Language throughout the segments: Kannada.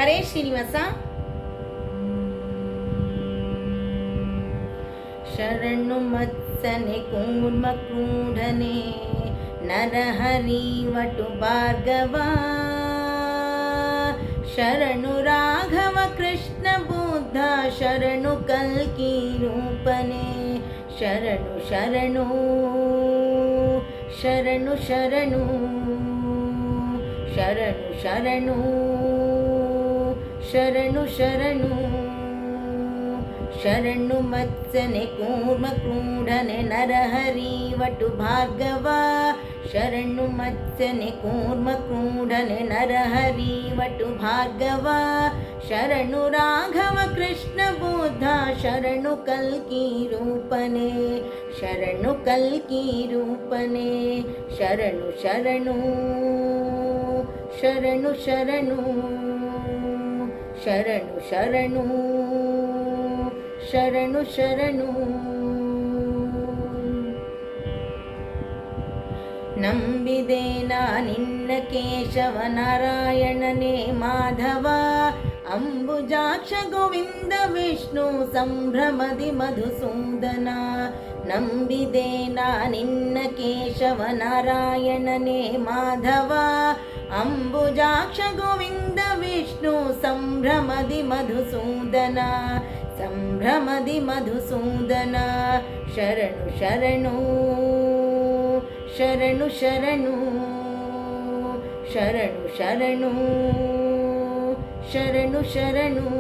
ಹರೇ ಶ್ರೀನಿವಾಸ. ಶರಣು ಮತ್ಸನೆ ಕೂರ್ಮ ಕ್ರೂಢನೆ ನರಹರಿ ವಟು ಭಾರ್ಗವ. ಶರಣು ರಾಘವ ಕೃಷ್ಣ ಬುದ್ಧ ಶರಣು ಕಲ್ಕಿ ರೂಪನೆ. ಶರಣು ಶರಣು ಶರಣು ಶರಣು ಶರಣು ಶರಣು ಶರಣು ಶರಣು. ಶರಣು ಮತ್ಸನೆ ಕೂರ್ಮ ಕ್ರೂಢನೆ ನರಹರಿ ವಟು ಭಾರ್ಗವ. ಶರಣು ಮತ್ಸನೆ ಕೂರ್ಮ ಕ್ರೂಢನೆ ನರಹರಿ ವಟು ಭಾರ್ಗವ. ಶರಣು ರಾಘವ ಕೃಷ್ಣ ಬುದ್ಧ ಶರಣು ಕಲ್ಕಿ ರೂಪನೆ. ಶರಣು ಕಲ್ಕಿ ರೂಪನೆ. ಶರಣು ಶರಣು ಶರಣು ಶರಣು ಶರಣು ಶರಣು ಶರಣು ಶರಣು. ನಂಬಿದೆ ನಿನ್ನ ಕೇಶವ ನಾರಾಯಣನೇ ಮಾಧವ. ಅಂಬುಜಾಕ್ಷ ಗೋವಿಂದ ವಿಷ್ಣು ಸಂಭ್ರಮದಿ ಮಧುಸೂದನ. ನಂಬಿದೆ ನಿನ್ನ ಕೇಶವ ನಾರಾಯಣನೇ ಮಾಧವ. ಅಂಬುಜಾಕ್ಷ ಗೋವಿಂದ ವಿಷ್ಣು ಸಂಭ್ರಮದಿ ಮಧುಸೂದನ. ಸಂಭ್ರಮದಿ ಮಧುಸೂದನ. ಶರಣು ಶರಣು ಶರಣು ಶರಣು ಶರಣು ಶರಣು ಶರಣು ಶರಣು.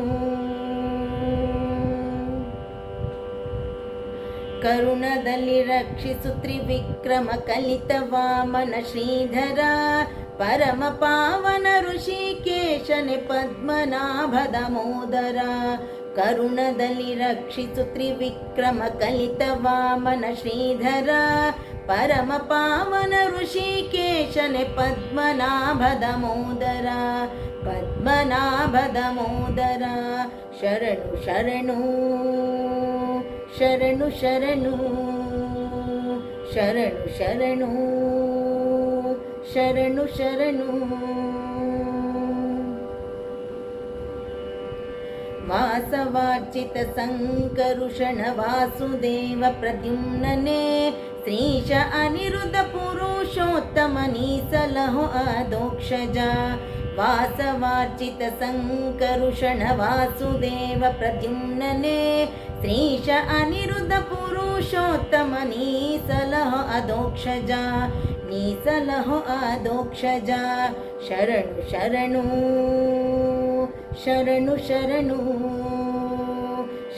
ಕರುಣದಲ್ಲಿ ರಕ್ಷಿಸು ತ್ರಿವಿಕ್ರಮ ಕಲಿತ ವಾಮನ ಶ್ರೀಧರ. ಪರಮ ಪಾವನ ಋಷಿಕೇಶನೆ ಪದ್ಮನಾಭ ದಾಮೋದರ. ಕರುಣದಲ್ಲಿ ರಕ್ಷಿಸು ತ್ರಿವಿಕ್ರಮ ಕಲಿತ ವಾಮನ ಶ್ರೀಧರ. ಪರಮ ಪಾವನ ಋಷಿಕೇಶನೆ ಪದ್ಮನಾಭ ದಾಮೋದರ. ಪದ್ಮನಾಭ ದಾಮೋದರ. ಶರಣು ಶರಣು ಶರಣು ಶರಣು ಶರಣು ಶರಣು ಶರಣು ಶರಣು. ವಾಸವಾರ್ಚಿತ ಸಂಕರುಷಣ ವಾಸುದೇವ ಪ್ರದ್ಯುಮ್ನನೆ. ಶ್ರೀಶ ಅನಿರುದ್ಧ ಪುರುಷೋತ್ತಮ ನೀಸಲಹೋ ಅದೋಕ್ಷಜ. ವಾಸವಾರ್ಚಿತ ಸಂಕರುಷಣ ವಾಸುದೇವ ಪ್ರದ್ಯುಮ್ನನೆ. ಶ್ರೀಶ ಅನಿರುದ್ಧ ಪುರುಷೋತ್ತಮ ನೀಸಲಹೋ ಅದೋಕ್ಷಜ. ನೀಸಲಹೋ ಅದೋಕ್ಷಜ. ಶರಣು ಶರಣು ಶರಣು ಶರಣು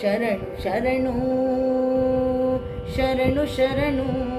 ಶರಣು ಶರಣು ಶರಣು ಶರಣು.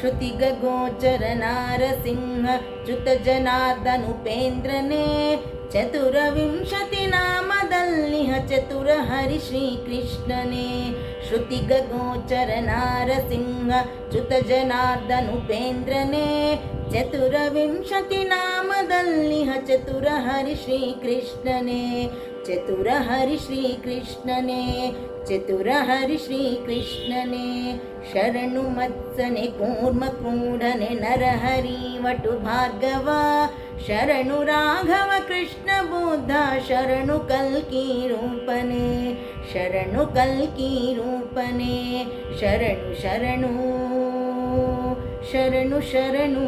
ಶ್ರುತಿಗ ಗೋಚರ ನಾರಸಿಂಹ ಚ್ಯುತ ಜನಾರ್ದನುಪೇಂದ್ರನೇ. ಚತುರವಿಂಶತಿ ನಾಮದಲ್ಲಿಹ ಚತುರ ಹರಿ ಶ್ರೀಕೃಷ್ಣನೇ. ಶ್ರುತಿಗ ಗೋಚರ ನಾರಸಿಂಹ ಚ್ಯುತ ಜನಾರ್ದನುಪೇಂದ್ರನೇ. ಚತುರವಿಂಶತಿ ನಾಮದಲ್ಲಿಹ ಚತುರ ಹರಿ ಶ್ರೀಕೃಷ್ಣನೇ. ಚತುರ ಹರಿ ಶ್ರೀಕೃಷ್ಣನೇ. ಚತುರ ಹರಿ ಶ್ರೀಕೃಷ್ಣನೇ. ಶರಣು ಮತ್ಸನೆ ಕೂರ್ಮ ಕ್ರೂಢನೆ ನರಹರಿ ವಟು ಭಾರ್ಗವ. ಶರಣು ರಾಘವ ಕೃಷ್ಣ ಬುದ್ಧ ಶರಣು ಕಲ್ಕಿ ರೂಪನೆ. ಶರಣು ಕಲ್ಕಿ ರೂಪನೆ. ಶರಣು ಶರಣು ಶರಣು ಶರಣು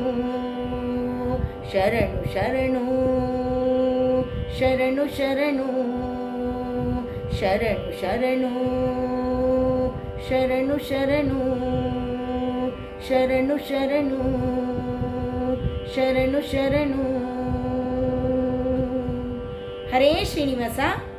ಶರಣು ಶರಣು ಶರಣು ಶರಣು ಶರಣು ಶರಣು ಶರಣು ಶರಣು ಶರಣು ಶರಣು ಶರಣು ಶರಣು. ಹರೇ ಶ್ರೀನಿವಾಸ.